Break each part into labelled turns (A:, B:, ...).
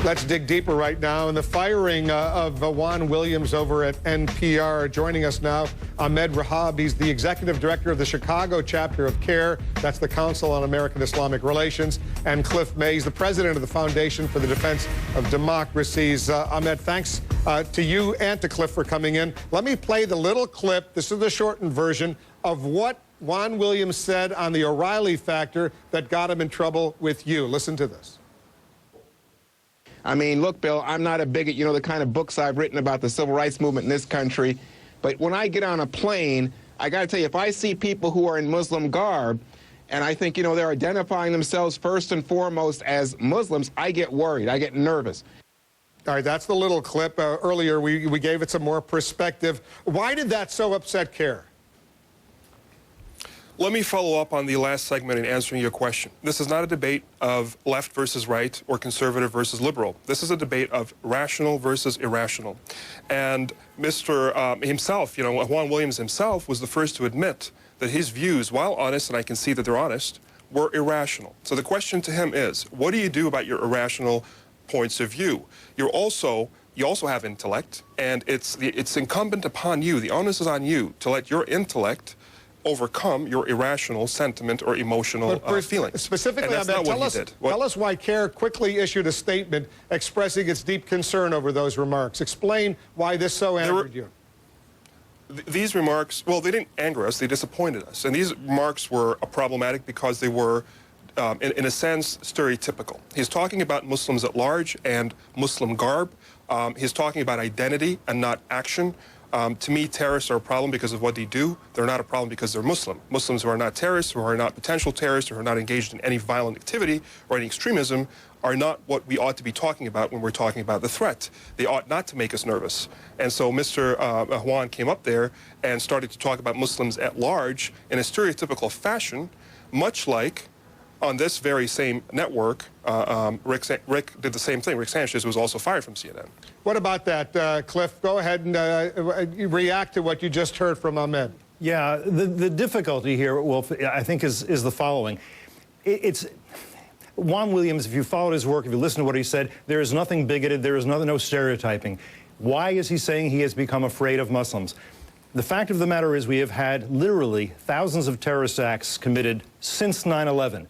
A: Let's dig deeper right now in the firing of Juan Williams over at NPR. Joining us now, Ahmed Rehab. He's the executive director of the Chicago chapter of CAIR. That's the Council on American Islamic Relations. And Cliff Mays, the president of the Foundation for the Defense of Democracies. Ahmed, thanks to you and to Cliff for coming in. Let me play the little clip. This is the shortened version of what Juan Williams said on the O'Reilly factor that got him in trouble with you. Listen to this.
B: I mean, look, Bill, I'm not a bigot. You know the kind of books I've written about the civil rights movement in this country. But when I get on a plane, I got to tell you, if I see people who are in Muslim garb, and I think, you know, they're identifying themselves first and foremost as Muslims, I get worried. I get nervous.
A: All right, that's the little clip. Earlier, we gave it some more perspective. Why did that so upset CAIR?
C: Let me follow up on the last segment in answering your question. This is not a debate of left versus right or conservative versus liberal. This is a debate of rational versus irrational. And Mr. Himself, you know, Juan Williams himself was the first to admit that his views, while honest, and I can see that they're honest, were irrational. So the question to him is, what do you do about your irrational points of view? You also have intellect, and it's incumbent upon you, the onus is on you, to let your intellect overcome your irrational sentiment or emotional feelings.
A: Specifically, tell us why CAIR quickly issued a statement expressing its deep concern over those remarks. Explain why this so angered you.
C: These remarks, well, they didn't anger us, they disappointed us. And these remarks were problematic because they were, in a sense, stereotypical. He's talking about Muslims at large and Muslim garb. He's talking about identity and not action. To me, terrorists are a problem because of what they do. They're not a problem because they're Muslim. Muslims who are not terrorists, who are not potential terrorists, who are not engaged in any violent activity or any extremism are not what we ought to be talking about when we're talking about the threat. They ought not to make us nervous. And so Mr. Juan came up there and started to talk about Muslims at large in a stereotypical fashion, much like on this very same network, Rick did the same thing. Rick Sanchez was also fired from CNN.
A: What about that, Cliff? Go ahead and react to what you just heard from Ahmed.
D: Yeah, the difficulty here, Wolf, I think is the following. It's Juan Williams, if you followed his work, if you listen to what he said, there is nothing bigoted, there is no stereotyping. Why is he saying he has become afraid of Muslims? The fact of the matter is we have had literally thousands of terrorist acts committed since 9/11.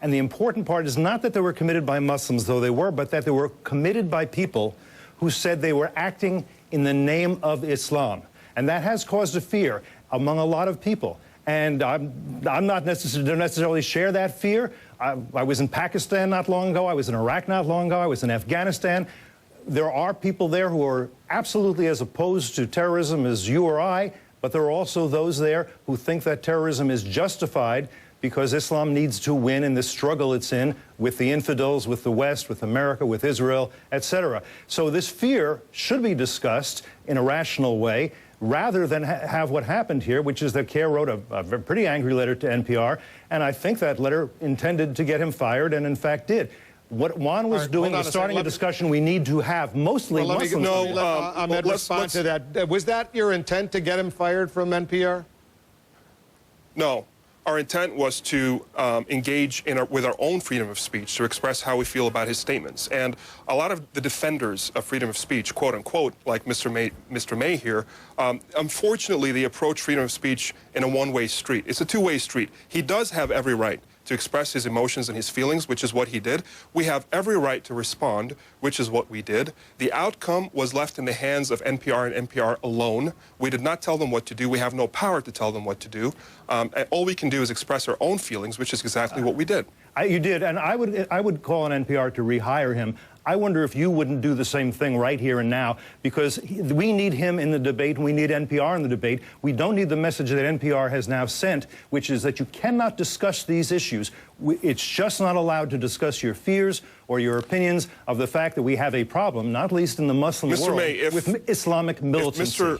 D: And the important part is not that they were committed by Muslims, though they were, but that they were committed by people who said they were acting in the name of Islam. And that has caused a fear among a lot of people. And I'm not necessarily share that fear. I was in Pakistan not long ago. I was in Iraq not long ago. I was in Afghanistan. There are people there who are absolutely as opposed to terrorism as you or I, but there are also those there who think that terrorism is justified because Islam needs to win in the struggle it's in with the infidels, with the West, with America, with Israel, etc. So this fear should be discussed in a rational way rather than have what happened here, which is that CAIR wrote a pretty angry letter to NPR, and I think that letter intended to get him fired and in fact did. What Juan was doing was starting a discussion we need to have, mostly Muslims.
A: Ahmed, respond to that. Was that your intent to get him fired from NPR?
C: No. Our intent was to engage with our own freedom of speech, to express how we feel about his statements. And a lot of the defenders of freedom of speech, quote unquote, like Mr. May here, unfortunately, they approach freedom of speech in a one-way street. It's a two-way street. He does have every right to express his emotions and his feelings, which is what he did. We have every right to respond, which is what we did. The outcome was left in the hands of NPR and NPR alone. We did not tell them what to do. We have no power to tell them what to do. All we can do is express our own feelings, which is exactly what we did.
D: You did, and I would call on NPR to rehire him. I wonder if you wouldn't do the same thing right here and now, because we need him in the debate, and we need NPR in the debate. We don't need the message that NPR has now sent, which is that you cannot discuss these issues. It's just not allowed to discuss your fears or your opinions of the fact that we have a problem, not least in the Muslim world, with Islamic militancy.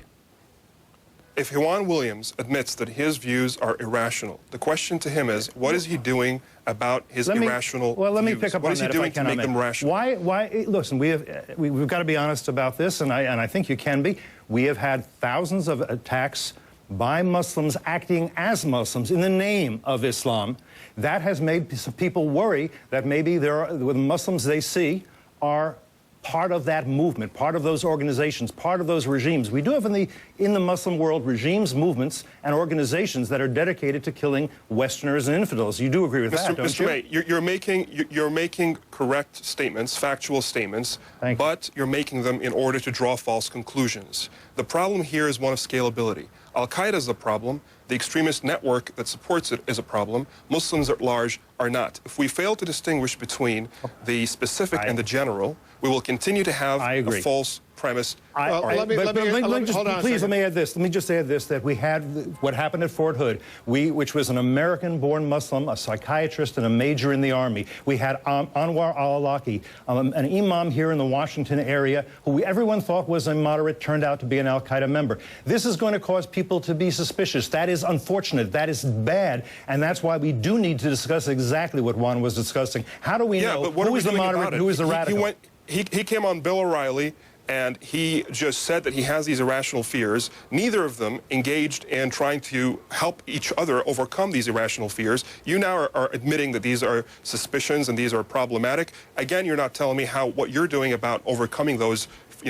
C: If Juan Williams admits that his views are irrational, the question to him is, what is he doing about his irrational views?
D: Well, let me pick up on that.
C: What is he doing to make them rational?
D: Why? Listen, we've got to be honest about this, and I think you can be. We have had thousands of attacks by Muslims acting as Muslims in the name of Islam. That has made some people worry that maybe the Muslims they see are part of that movement, part of those organizations, part of those regimes. We do have in the Muslim world regimes, movements, and organizations that are dedicated to killing Westerners and infidels. You do agree with that, don't
C: Mr.
D: you?
C: May, you're making correct statements, factual statements, but you're making them in order to draw false conclusions. The problem here is one of scalability. Al-Qaeda is the problem. The extremist network that supports it is a problem. Muslims at large are not. If we fail to distinguish between the specific and the general, we will continue to have a false premise.
A: Let me
D: add this. Let me just add this, that we had what happened at Fort Hood, which was an American-born Muslim, a psychiatrist and a major in the Army. We had Anwar al-Awlaki, an imam here in the Washington area, who everyone thought was a moderate, turned out to be an al-Qaeda member. This is going to cause people to be suspicious. That is unfortunate. That is bad. And that's why we do need to discuss exactly what Juan was discussing. How do we know who is the moderate and who is the radical?
C: He came on Bill O'Reilly, and he just said that he has these irrational fears. Neither of them engaged in trying to help each other overcome these irrational fears. You now are admitting that these are suspicions and these are problematic. Again, you're not telling me what you're doing about overcoming those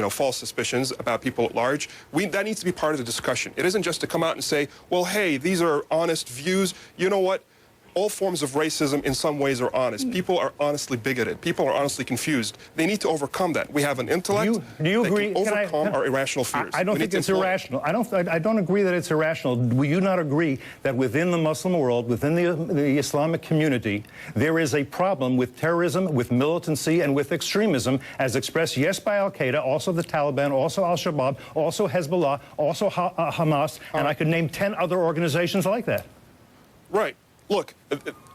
C: false suspicions about people at large. That needs to be part of the discussion. It isn't just to come out and say, well, hey, these are honest views. You know what? All forms of racism in some ways are honest. People are honestly bigoted. People are honestly confused. They need to overcome that. We have an intellect
D: do you agree?
C: That can overcome our irrational fears.
D: I don't think it's irrational. I don't agree that it's irrational. Will you not agree that within the Muslim world, within the Islamic community, there is a problem with terrorism, with militancy, and with extremism, as expressed, yes, by al-Qaeda, also the Taliban, also al-Shabaab, also Hezbollah, also Hamas, and I could name 10 other organizations like that.
C: Right. Look,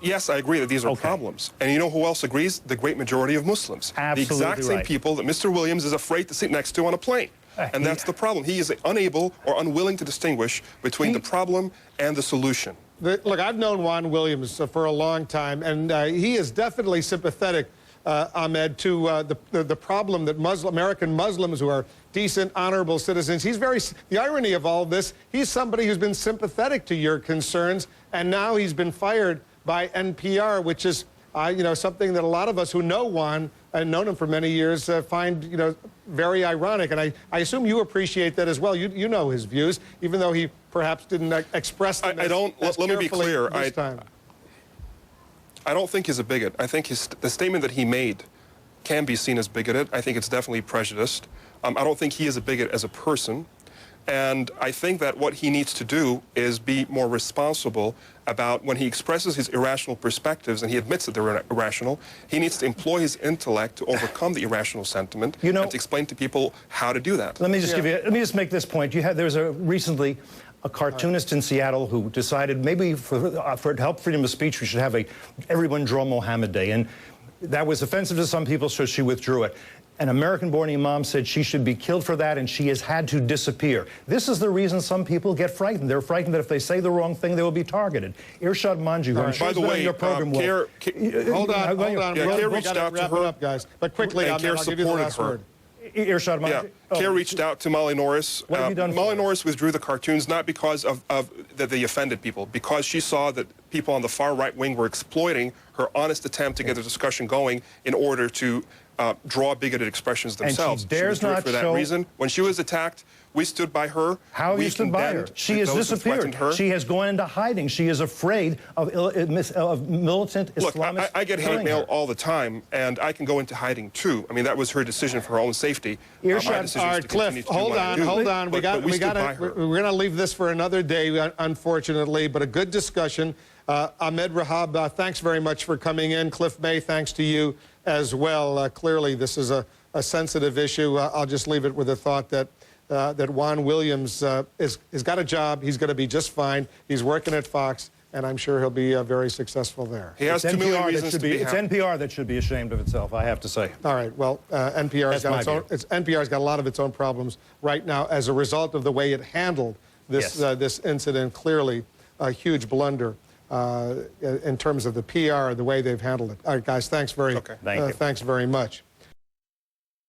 C: yes, I agree that these are problems. And you know who else agrees? The great majority of Muslims.
D: Absolutely
C: the exact same
D: right.
C: people that Mr. Williams is afraid to sit next to on a plane. And that's the problem. He is unable or unwilling to distinguish between the problem and the solution.
A: Look, I've known Juan Williams for a long time, and he is definitely sympathetic, Ahmed, to the problem that American Muslims who are decent, honorable citizens. The irony of all of this, he's somebody who's been sympathetic to your concerns, and now he's been fired by NPR, which is, something that a lot of us who know Juan and known him for many years find, very ironic. And I assume you appreciate that as well. You know his views, even though he perhaps didn't express them
C: let me be clear.
A: This time.
C: I don't think he's a bigot. I think the statement that he made can be seen as bigoted. I think it's definitely prejudiced. I don't think he is a bigot as a person. And I think that what he needs to do is be more responsible about when he expresses his irrational perspectives, and he admits that they're irrational, he needs to employ his intellect to overcome the irrational sentiment and to explain to people how to do that.
D: Let me just make this point. There was recently a cartoonist in Seattle who decided maybe for help freedom of speech, we should have everyone draw Mohammed Day. And that was offensive to some people, so she withdrew it. An American-born imam said she should be killed for that, and she has had to disappear. This is the reason some people get frightened. They're frightened that if they say the wrong thing, they will be targeted. Irshad Manji,
C: by the way,
D: your program,
A: hold on.
C: CAIR reached out to her,
A: guys. But quickly,
C: and CAIR supported her.
D: Irshad Manji.
C: CAIR reached out to Molly Norris.
D: What have you done?
C: Molly Norris withdrew the cartoons not because of that they offended people, because she saw that people on the far right wing were exploiting her honest attempt to get the discussion going in order to draw bigoted expressions themselves.
D: And she dares not
C: for that reason. When she was attacked, we stood by her.
D: How have you stood by her? She has disappeared. She has gone into hiding. She is afraid of militant Islamic.
C: Look, I get hate mail all the time, and I can go into hiding too. I mean, that was her decision for her own safety.
A: All right, Cliff, hold on. We're going to leave this for another day, unfortunately, but a good discussion. Ahmed Rehab, thanks very much for coming in. Cliff May, thanks to you as well. Clearly, this is a sensitive issue. I'll just leave it with the thought that Juan Williams has got a job. He's going to be just fine. He's working at Fox, and I'm sure he'll be very successful there.
C: He has 2 million reasons to be happy.
D: It's NPR that should be ashamed of itself, I have to say.
A: All right. Well, NPR's got a lot of its own problems right now as a result of the way it handled this this incident. Clearly, a huge blunder in terms of the PR, the way they've handled it. All right, guys. Thanks very much.